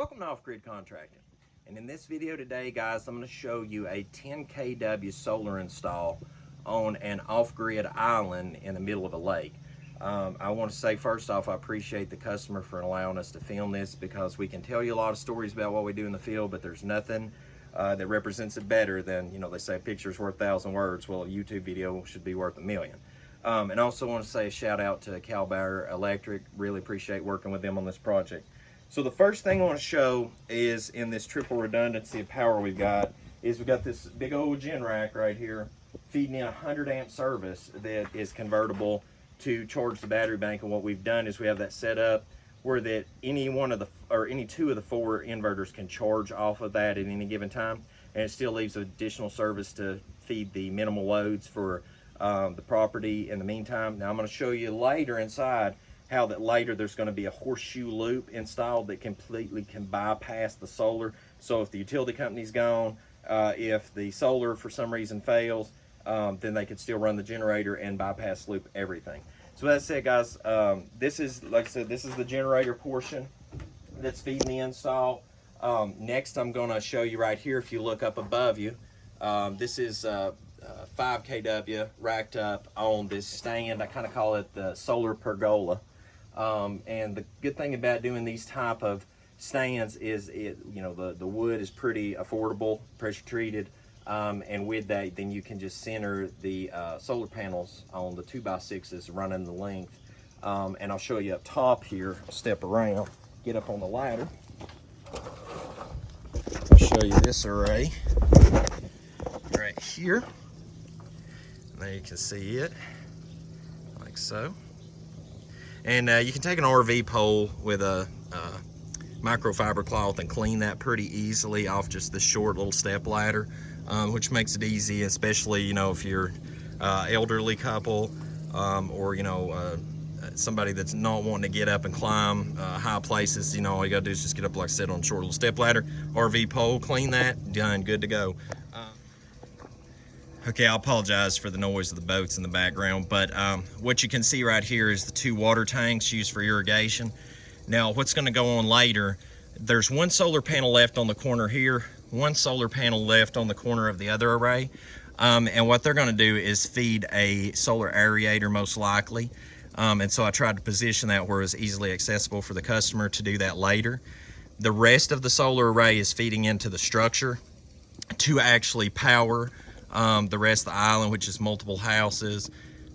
Welcome to Off-Grid Contracting. And in this video today, guys, I'm going to show you a 10 kW solar install on an off-grid island in the middle of a lake. I want to say first off, I appreciate the customer for allowing us to film this, because we can tell you a lot of stories about what we do in the field, but there's nothing that represents it better than, you know, they say a picture's worth 1,000 words. Well, a YouTube video should be worth 1,000,000. And I also want to say a shout out to Cal Electric. Really appreciate working with them on this project. So the first thing I want to show is, in this triple redundancy of power we've got this big old gen rack right here feeding in a 100 amp service that is convertible to charge the battery bank. And what we've done is we have that set up where that any two of the four inverters can charge off of that at any given time, and it still leaves additional service to feed the minimal loads for the property in the meantime. Now I'm going to show you later inside how that later there's going to be a horseshoe loop installed that completely can bypass the solar. So if the utility company's gone, if the solar for some reason fails, then they could still run the generator and bypass loop everything. So that said, guys, this is, like I said, this is the generator portion that's feeding the install. Next, I'm going to show you right here, if you look up above you, this is 5 kW racked up on this stand. I kind of call it the solar pergola. And the good thing about doing these type of stands is the wood is pretty affordable, pressure treated, and with that then you can just center the solar panels on the 2x6s running the length. And I'll show you up top here. Step around, get up on the ladder. I'll show you this array right here. There you can see it like so. And you can take an RV pole with a microfiber cloth and clean that pretty easily off just this short little step ladder, which makes it easy, especially if you're elderly couple, or somebody that's not wanting to get up and climb high places. All you gotta do is just get up, like I said, on a short little step ladder, RV pole, clean that, done, good to go. Okay, I apologize for the noise of the boats in the background, but what you can see right here is the 2 water tanks used for irrigation. Now, what's going to go on later, there's 1 solar panel left on the corner here, 1 solar panel left on the corner of the other array, and what they're going to do is feed a solar aerator most likely, and so I tried to position that where it's easily accessible for the customer to do that later. The rest of the solar array is feeding into the structure to actually power the rest of the island, which is multiple houses,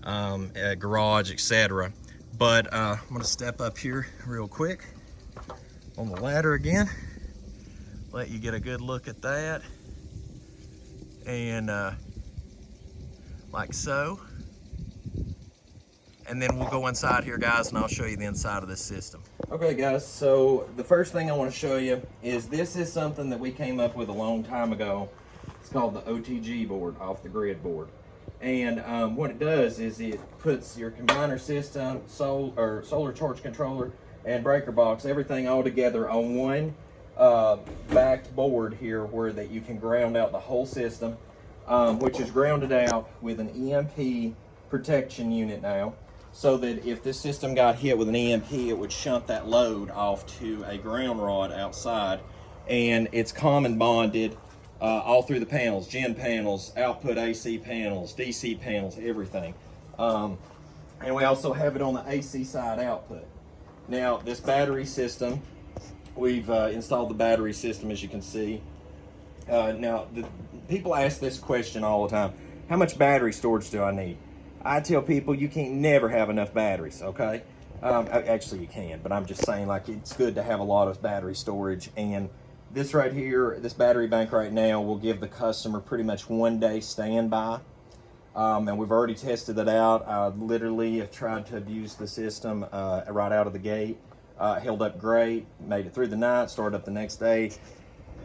a garage, etc. But I'm going to step up here real quick on the ladder again, let you get a good look at that, and like so. And then we'll go inside here, guys, and I'll show you the inside of this system. Okay, guys, so the first thing I want to show you is this is something that we came up with a long time ago. It's called the OTG board, off the grid board. And what it does is it puts your combiner system, solar charge controller, and breaker box, everything all together on one backed board here, where that you can ground out the whole system, which is grounded out with an EMP protection unit now, so that if this system got hit with an EMP, it would shunt that load off to a ground rod outside. And it's common bonded all through the panels, gen panels, output AC panels, DC panels, everything. And we also have it on the AC side output. Now, this battery system, we've installed the battery system, as you can see. Now, people ask this question all the time: how much battery storage do I need? I tell people you can't never have enough batteries, okay? Actually, you can, but I'm just saying, like, it's good to have a lot of battery storage. And this right here, this battery bank right now, will give the customer pretty much 1 day standby. And we've already tested it out. I literally have tried to abuse the system right out of the gate. Held up great, made it through the night, started up the next day.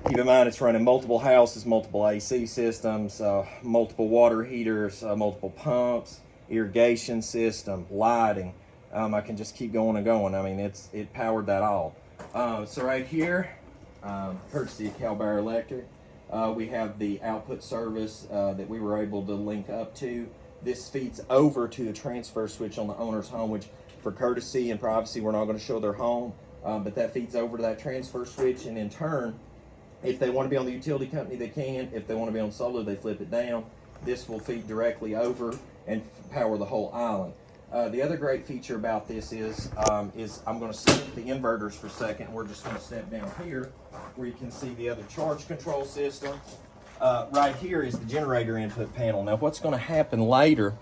Keep in mind, it's running multiple houses, multiple AC systems, multiple water heaters, multiple pumps, irrigation system, lighting. I can just keep going and going. I mean, it powered that all. So right here, courtesy of Cal Electric, we have the output service that we were able to link up to. This feeds over to the transfer switch on the owner's home, which for courtesy and privacy, we're not going to show their home. but that feeds over to that transfer switch, and in turn, if they want to be on the utility company, they can. If they want to be on solar, they flip it down. This will feed directly over and power the whole island. The other great feature about this is I'm going to skip the inverters for a second. We're just going to step down here where you can see the other charge control system. Right here is the generator input panel. Now what's going to happen later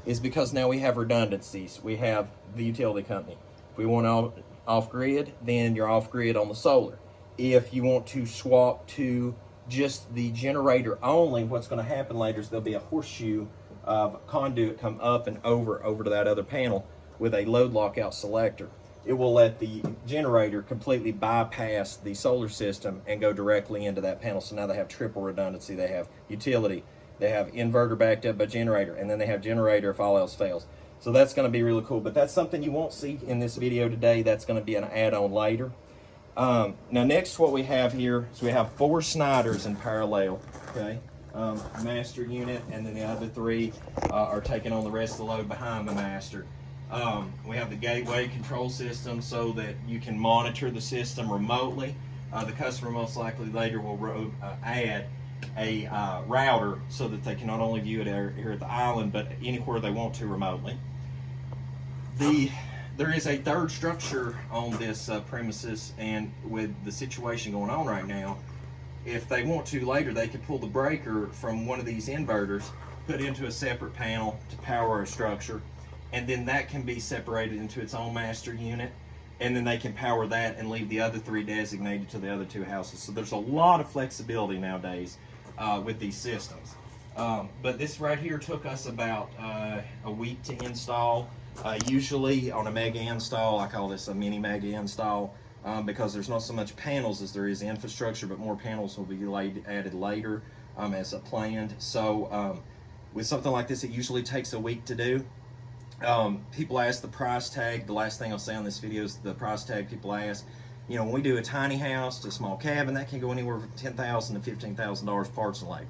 is, because now we have redundancies. We have the utility company. If we want off-grid, then you're off-grid on the solar. If you want to swap to just the generator only, what's going to happen later is there'll be a horseshoe of conduit come up and over to that other panel with a load lockout selector. It will let the generator completely bypass the solar system and go directly into that panel. So now they have triple redundancy. They have utility, they have inverter backed up by generator, and then they have generator if all else fails. So that's going to be really cool, but that's something you won't see in this video today. That's going to be an add-on later. Now next, what we have here is we have 4 Snyders in parallel, okay? Master unit, and then the other 3 are taking on the rest of the load behind the master. We have the gateway control system so that you can monitor the system remotely. The customer most likely later will add a router so that they can not only view it here at the island, but anywhere they want to remotely. There is a third structure on this premises, and with the situation going on right now, if they want to later, they could pull the breaker from one of these inverters, put it into a separate panel to power a structure, and then that can be separated into its own master unit, and then they can power that and leave the other 3 designated to the other 2 houses. So there's a lot of flexibility nowadays with these systems. But this right here took us about a week to install. Usually on a mega install, I call this a mini mega install, because there's not so much panels as there is infrastructure, but more panels will be added later as planned. So with something like this, it usually takes a week to do. People ask the price tag. The last thing I'll say on this video is the price tag people ask. You know, when we do a tiny house to a small cabin, that can go anywhere from $10,000 to $15,000 parts and labor.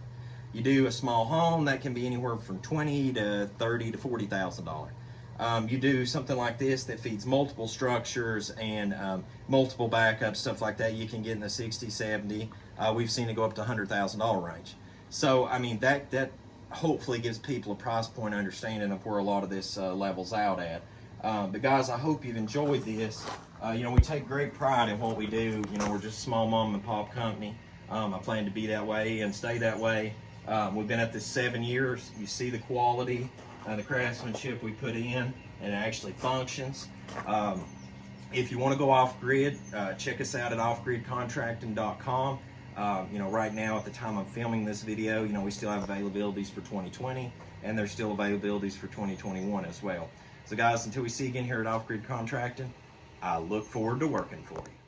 You do a small home, that can be anywhere from $20,000 to $30,000 to $40,000. You do something like this that feeds multiple structures and multiple backups, stuff like that, you can get in the $60,000, $70,000. We've seen it go up to $100,000 range. So, I mean, that hopefully gives people a price point understanding of where a lot of this levels out at. But guys, I hope you've enjoyed this. You know, we take great pride in what we do. You know, we're just a small mom and pop company. I plan to be that way and stay that way. We've been at this 7 years. You see the quality and the craftsmanship we put in, and it actually functions. If you want to go off-grid, check us out at offgridcontracting.com. You know, right now at the time I'm filming this video, you know, we still have availabilities for 2020, and there's still availabilities for 2021 as well. So guys, until we see you again here at Off Grid Contracting, I look forward to working for you.